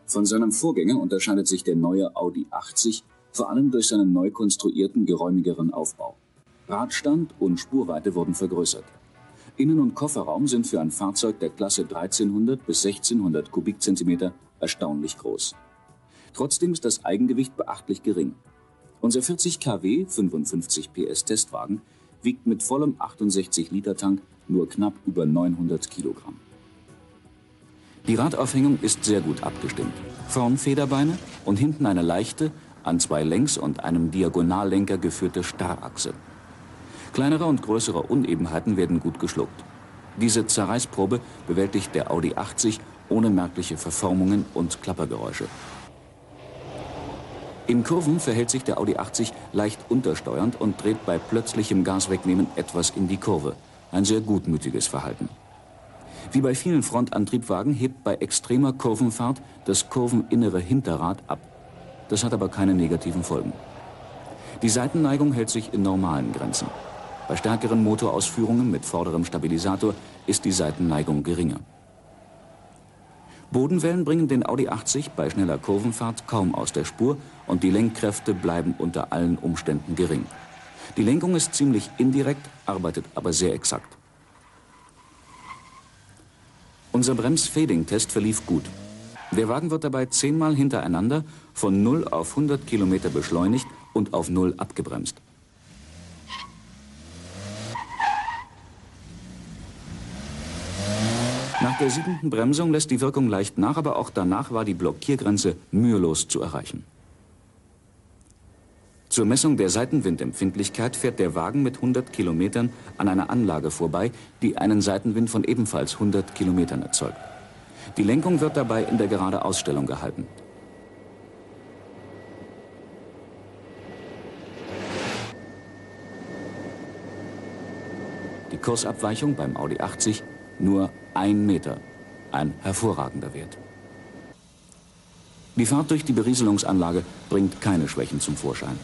Von seinem Vorgänger unterscheidet sich der neue Audi 80 vor allem durch seinen neu konstruierten, geräumigeren Aufbau. Radstand und Spurweite wurden vergrößert. Innen- und Kofferraum sind für ein Fahrzeug der Klasse 1300 bis 1600 Kubikzentimeter erstaunlich groß. Trotzdem ist das Eigengewicht beachtlich gering. Unser 40 kW, 55 PS Testwagen wiegt mit vollem 68-Liter-Tank nur knapp über 900 Kilogramm. Die Radaufhängung ist sehr gut abgestimmt. Vorn Federbeine und hinten eine leichte, an zwei Längs- und einem Diagonallenker geführte Starrachse. Kleinere und größere Unebenheiten werden gut geschluckt. Diese Zerreißprobe bewältigt der Audi 80 ohne merkliche Verformungen und Klappergeräusche. In Kurven verhält sich der Audi 80 leicht untersteuernd und dreht bei plötzlichem Gaswegnehmen etwas in die Kurve. Ein sehr gutmütiges Verhalten. Wie bei vielen Frontantriebwagen hebt bei extremer Kurvenfahrt das kurveninnere Hinterrad ab. Das hat aber keine negativen Folgen. Die Seitenneigung hält sich in normalen Grenzen. Bei stärkeren Motorausführungen mit vorderem Stabilisator ist die Seitenneigung geringer. Bodenwellen bringen den Audi 80 bei schneller Kurvenfahrt kaum aus der Spur und die Lenkkräfte bleiben unter allen Umständen gering. Die Lenkung ist ziemlich indirekt, arbeitet aber sehr exakt. Unser Bremsfading-Test verlief gut. Der Wagen wird dabei 10-mal hintereinander von 0 auf 100 Kilometer beschleunigt und auf 0 abgebremst. Nach der 7. Bremsung lässt die Wirkung leicht nach, aber auch danach war die Blockiergrenze mühelos zu erreichen. Zur Messung der Seitenwindempfindlichkeit fährt der Wagen mit 100 Kilometern an einer Anlage vorbei, die einen Seitenwind von ebenfalls 100 Kilometern erzeugt. Die Lenkung wird dabei in der Geradeausstellung gehalten. Die Kursabweichung beim Audi 80 nur 1 Meter. Ein hervorragender Wert. Die Fahrt durch die Berieselungsanlage bringt keine Schwächen zum Vorschein.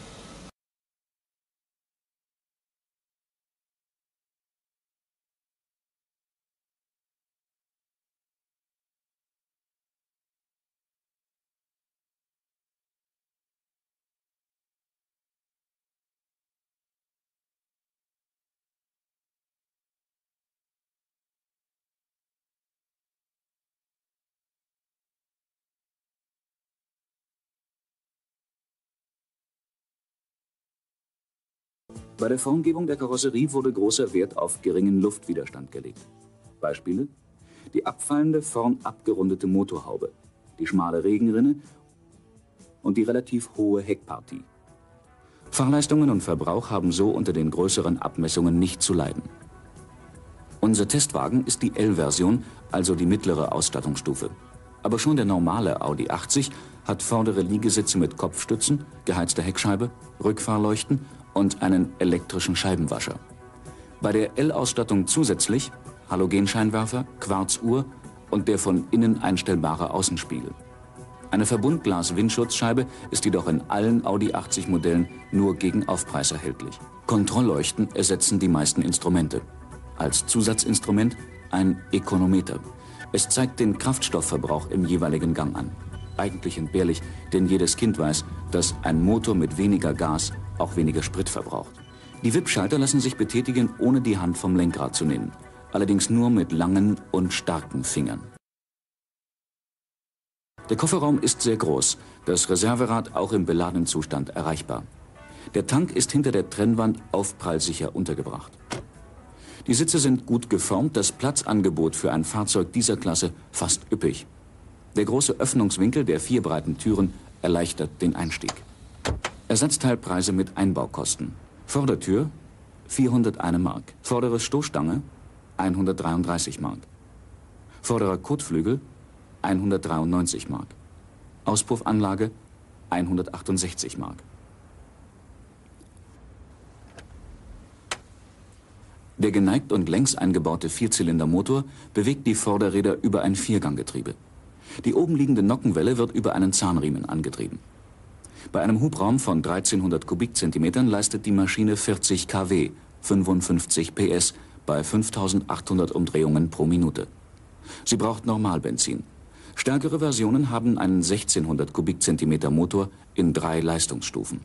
Bei der Formgebung der Karosserie wurde großer Wert auf geringen Luftwiderstand gelegt. Beispiele: die abfallende, vorn abgerundete Motorhaube, die schmale Regenrinne und die relativ hohe Heckpartie. Fahrleistungen und Verbrauch haben so unter den größeren Abmessungen nicht zu leiden. Unser Testwagen ist die L-Version, also die mittlere Ausstattungsstufe. Aber schon der normale Audi 80 hat vordere Liegesitze mit Kopfstützen, geheizter Heckscheibe, Rückfahrleuchten und einen elektrischen Scheibenwascher. Bei der L-Ausstattung zusätzlich Halogenscheinwerfer, Quarzuhr und der von innen einstellbare Außenspiegel. Eine Verbundglas-Windschutzscheibe ist jedoch in allen Audi 80 Modellen nur gegen Aufpreis erhältlich. Kontrollleuchten ersetzen die meisten Instrumente. Als Zusatzinstrument ein Ökonometer. Es zeigt den Kraftstoffverbrauch im jeweiligen Gang an. Eigentlich entbehrlich, denn jedes Kind weiß, dass ein Motor mit weniger Gas auch weniger Sprit verbraucht. Die Wippschalter lassen sich betätigen, ohne die Hand vom Lenkrad zu nehmen. Allerdings nur mit langen und starken Fingern. Der Kofferraum ist sehr groß, das Reserverad auch im beladenen Zustand erreichbar. Der Tank ist hinter der Trennwand aufprallsicher untergebracht. Die Sitze sind gut geformt, das Platzangebot für ein Fahrzeug dieser Klasse fast üppig. Der große Öffnungswinkel der 4 breiten Türen erleichtert den Einstieg. Ersatzteilpreise mit Einbaukosten. Vordertür 401 Mark. Vordere Stoßstange 133 Mark. Vorderer Kotflügel 193 Mark. Auspuffanlage 168 Mark. Der geneigt und längs eingebaute Vierzylindermotor bewegt die Vorderräder über ein Vierganggetriebe. Die oben liegende Nockenwelle wird über einen Zahnriemen angetrieben. Bei einem Hubraum von 1300 Kubikzentimetern leistet die Maschine 40 kW, 55 PS bei 5800 Umdrehungen pro Minute. Sie braucht Normalbenzin. Stärkere Versionen haben einen 1600 Kubikzentimeter Motor in 3 Leistungsstufen.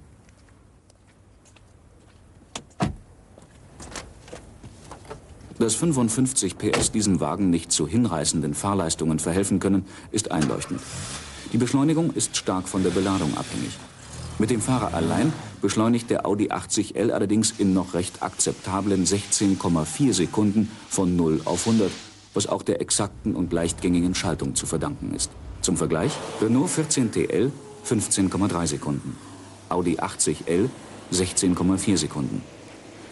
Dass 55 PS diesem Wagen nicht zu hinreißenden Fahrleistungen verhelfen können, ist einleuchtend. Die Beschleunigung ist stark von der Beladung abhängig. Mit dem Fahrer allein beschleunigt der Audi 80L allerdings in noch recht akzeptablen 16,4 Sekunden von 0 auf 100, was auch der exakten und leichtgängigen Schaltung zu verdanken ist. Zum Vergleich: Renault 14 TL 15,3 Sekunden, Audi 80L 16,4 Sekunden,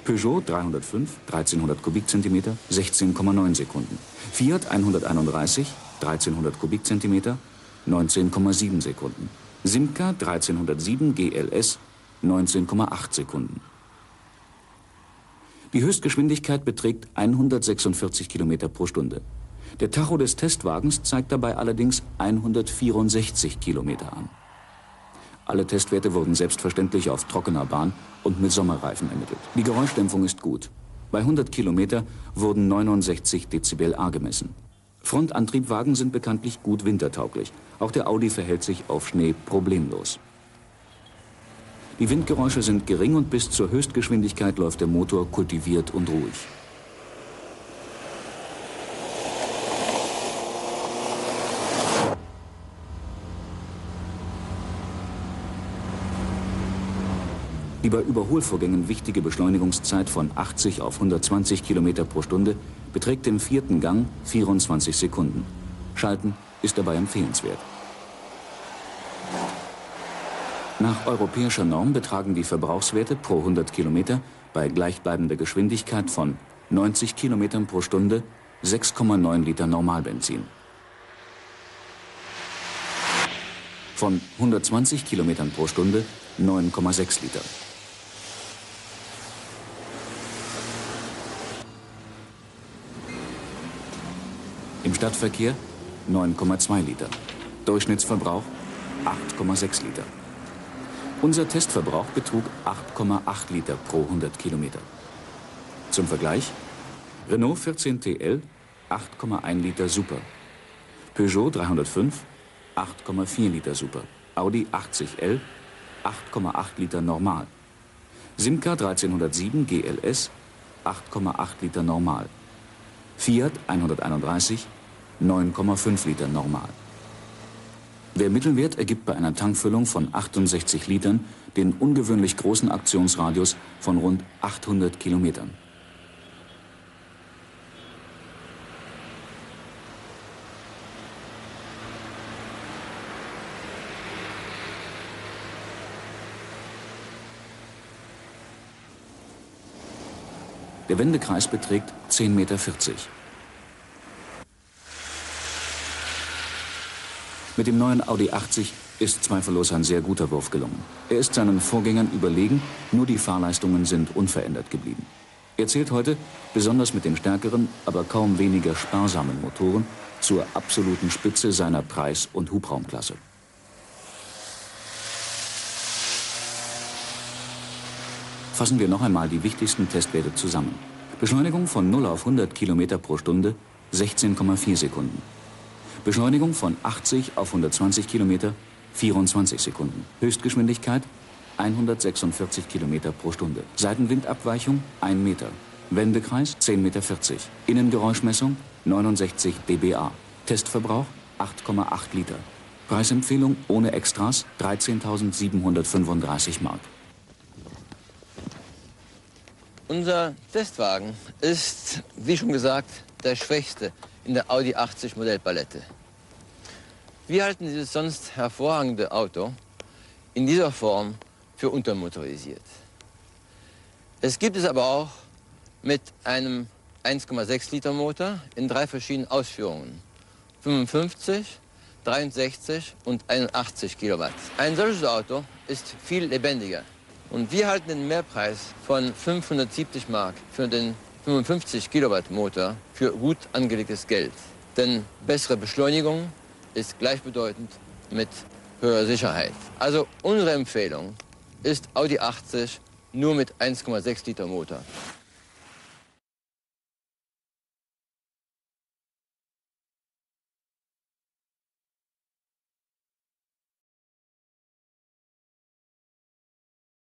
Peugeot 305 1300 Kubikzentimeter 16,9 Sekunden, Fiat 131 1300 Kubikzentimeter 19,7 Sekunden, Simca 1307 GLS 19,8 Sekunden. Die Höchstgeschwindigkeit beträgt 146 km pro Stunde. Der Tacho des Testwagens zeigt dabei allerdings 164 km an. Alle Testwerte wurden selbstverständlich auf trockener Bahn und mit Sommerreifen ermittelt. Die Geräuschdämpfung ist gut. Bei 100 km wurden 69 dBA gemessen. Frontantriebwagen sind bekanntlich gut wintertauglich. Auch der Audi verhält sich auf Schnee problemlos. Die Windgeräusche sind gering und bis zur Höchstgeschwindigkeit läuft der Motor kultiviert und ruhig. Die bei Überholvorgängen wichtige Beschleunigungszeit von 80 auf 120 km pro Stunde beträgt im 4. Gang 24 Sekunden. Schalten ist dabei empfehlenswert. Nach europäischer Norm betragen die Verbrauchswerte pro 100 Kilometer bei gleichbleibender Geschwindigkeit von 90 km pro Stunde 6,9 Liter Normalbenzin. Von 120 km pro Stunde 9,6 Liter. Im Stadtverkehr 9,2 Liter. Durchschnittsverbrauch 8,6 Liter. Unser Testverbrauch betrug 8,8 Liter pro 100 Kilometer. Zum Vergleich: Renault 14 TL 8,1 Liter Super, Peugeot 305 8,4 Liter Super, Audi 80L 8,8 Liter Normal, Simca 1307 GLS 8,8 Liter Normal, Fiat 131 9,5 Liter Normal. Der Mittelwert ergibt bei einer Tankfüllung von 68 Litern den ungewöhnlich großen Aktionsradius von rund 800 Kilometern. Der Wendekreis beträgt 10,40 Meter. Mit dem neuen Audi 80 ist zweifellos ein sehr guter Wurf gelungen. Er ist seinen Vorgängern überlegen, nur die Fahrleistungen sind unverändert geblieben. Er zählt heute, besonders mit den stärkeren, aber kaum weniger sparsamen Motoren, zur absoluten Spitze seiner Preis- und Hubraumklasse. Fassen wir noch einmal die wichtigsten Testwerte zusammen. Beschleunigung von 0 auf 100 km pro Stunde 16,4 Sekunden. Beschleunigung von 80 auf 120 km 24 Sekunden. Höchstgeschwindigkeit 146 km pro Stunde. Seitenwindabweichung 1 Meter. Wendekreis 10,40 Meter. Innengeräuschmessung 69 dBA. Testverbrauch 8,8 Liter. Preisempfehlung ohne Extras 13.735 Mark. Unser Testwagen ist, wie schon gesagt, der schwächste in der Audi 80 Modellpalette. Wir halten dieses sonst hervorragende Auto in dieser Form für untermotorisiert. Es gibt es aber auch mit einem 1,6 Liter Motor in 3 verschiedenen Ausführungen: 55, 63 und 81 Kilowatt. Ein solches Auto ist viel lebendiger. Und wir halten den Mehrpreis von 570 Mark für den 55 Kilowatt Motor für gut angelegtes Geld. Denn bessere Beschleunigung ist gleichbedeutend mit höherer Sicherheit. Also unsere Empfehlung ist Audi 80 nur mit 1,6 Liter Motor.